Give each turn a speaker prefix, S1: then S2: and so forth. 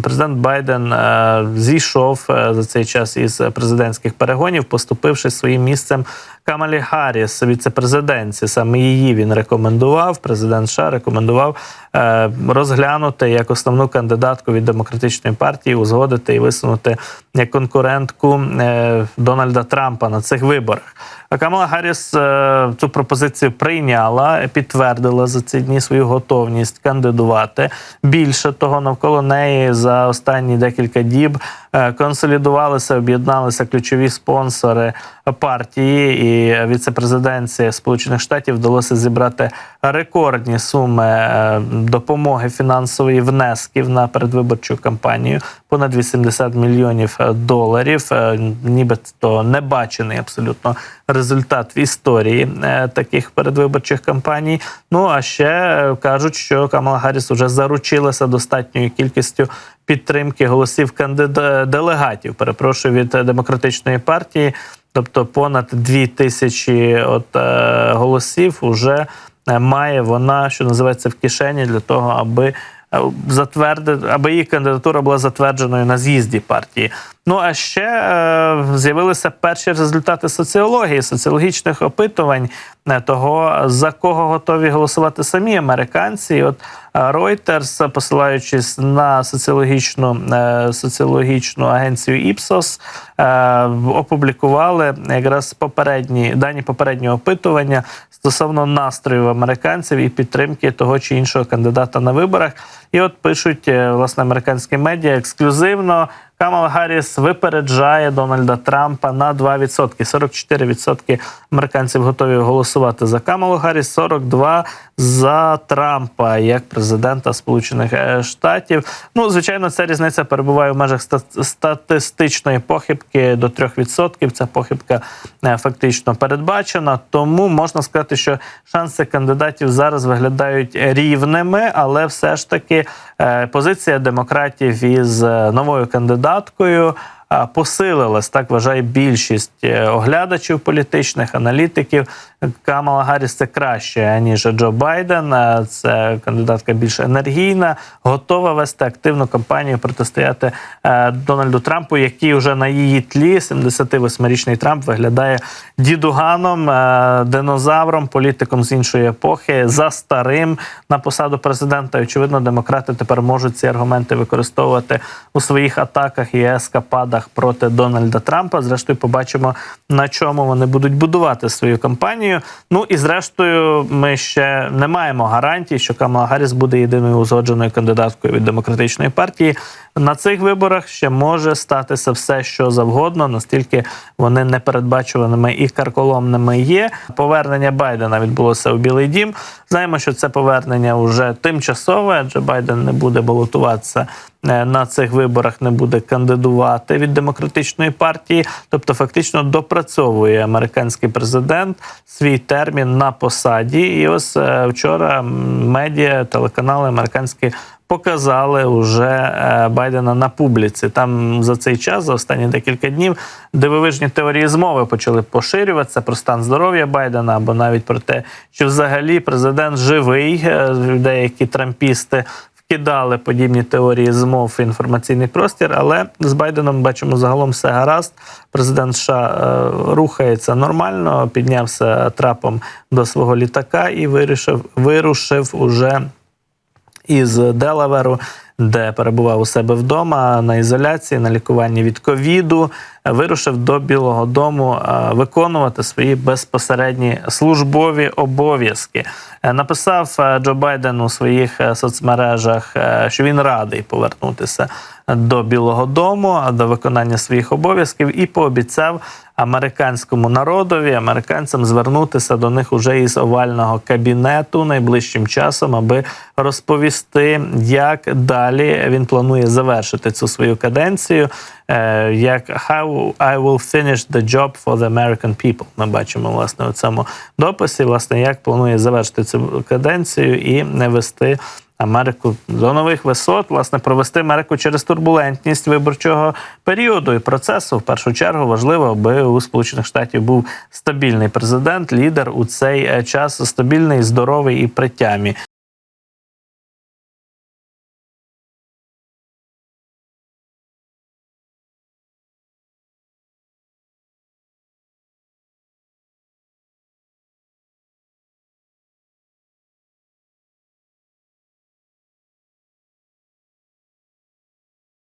S1: Президент Байден зійшов за цей час із президентських перегонів, поступивши своїм місцем Камалі Гарріс, віце-президентці. Саме її він рекомендував, президент США рекомендував розглянути як основну кандидатку від Демократичної партії, узгодити і висунути як конкурентку Дональда Трампа на цих виборах. А Камала Гарріс цю пропозицію прийняла, підтвердила за ці дні свою готовність кандидувати. Більше того, навколо неї за останні декілька діб консолідувалися, об'єдналися ключові спонсори партії, і віце-президентці Сполучених Штатів вдалося зібрати рекордні суми допомоги фінансової, внесків на передвиборчу кампанію. Понад 80 мільйонів доларів. Нібито небачений абсолютно результат в історії таких передвиборчих кампаній. Ну, а ще кажуть, що Камала Гарріс вже заручилася достатньою кількістю підтримки голосів делегатів, від Демократичної партії. Тобто понад 2000 голосів уже має вона, що називається, в кишені для того, аби її кандидатура була затвердженою на з'їзді партії. Ну, а ще з'явилися перші результати соціології, соціологічних опитувань того, за кого готові голосувати самі американці. І от Reuters, посилаючись на соціологічну агенцію Ipsos, опублікували якраз дані попереднього опитування стосовно настроїв американців і підтримки того чи іншого кандидата на виборах. І от пишуть, власне, американські медіа ексклюзивно: Камала Гарріс випереджає Дональда Трампа на 2%. 44% американців готові голосувати за Камалу Гарріс, 42% за Трампа як президента Сполучених Штатів. Ну, звичайно, ця різниця перебуває в межах статистичної похибки до 3%. Ця похибка фактично передбачена. Тому можна сказати, що шанси кандидатів зараз виглядають рівними, але все ж таки позиція демократів із новою кандидаткою посилилась, так вважає більшість оглядачів політичних, аналітиків. Камала Гарріс – це краще, ніж Джо Байден. Це кандидатка більш енергійна, готова вести активну кампанію, протистояти Дональду Трампу, який вже на її тлі, 78-річний Трамп, виглядає дідуганом, динозавром, політиком з іншої епохи, за старим на посаду президента. І, очевидно, демократи тепер можуть ці аргументи використовувати у своїх атаках і ескападах проти Дональда Трампа. Зрештою, побачимо, на чому вони будуть будувати свою кампанію. Ну і зрештою, ми ще не маємо гарантій, що Камала Гарріс буде єдиною узгодженою кандидаткою від Демократичної партії. На цих виборах ще може статися все, що завгодно, настільки вони непередбачуваними і карколомними є. Повернення Байдена відбулося у Білий дім. Знаємо, що це повернення вже тимчасове, адже Байден не буде балотуватися на цих виборах, не буде кандидувати від Демократичної партії. Тобто фактично допрацьовує американський президент свій термін на посаді. І ось вчора медіа, телеканали американські показали уже Байдена на публіці. Там за цей час, за останні декілька днів, дивовижні теорії змови почали поширюватися про стан здоров'я Байдена, або навіть про те, чи взагалі президент живий. Деякі трампісти вкидали подібні теорії змов в інформаційний простір, але з Байденом, бачимо, загалом все гаразд. Президент США рухається нормально, піднявся трапом до свого літака і вирушив уже із Делаверу, де перебував у себе вдома, на ізоляції, на лікуванні від ковіду, вирушив до Білого дому виконувати свої безпосередні службові обов'язки. Написав Джо Байден у своїх соцмережах, що він радий повернутися до Білого дому, до виконання своїх обов'язків, і пообіцяв американському народові, американцям звернутися до них уже із овального кабінету найближчим часом, аби розповісти, як далі він планує завершити цю свою каденцію, як «How I will finish the job for the American people». Ми бачимо, власне, у цьому дописі, власне, як планує завершити цю каденцію і не вести Америку до нових висот, власне, провести Америку через турбулентність виборчого періоду і процесу. В першу чергу важливо, аби у Сполучених Штатів був стабільний президент, лідер у цей час, стабільний, здоровий і при тямі.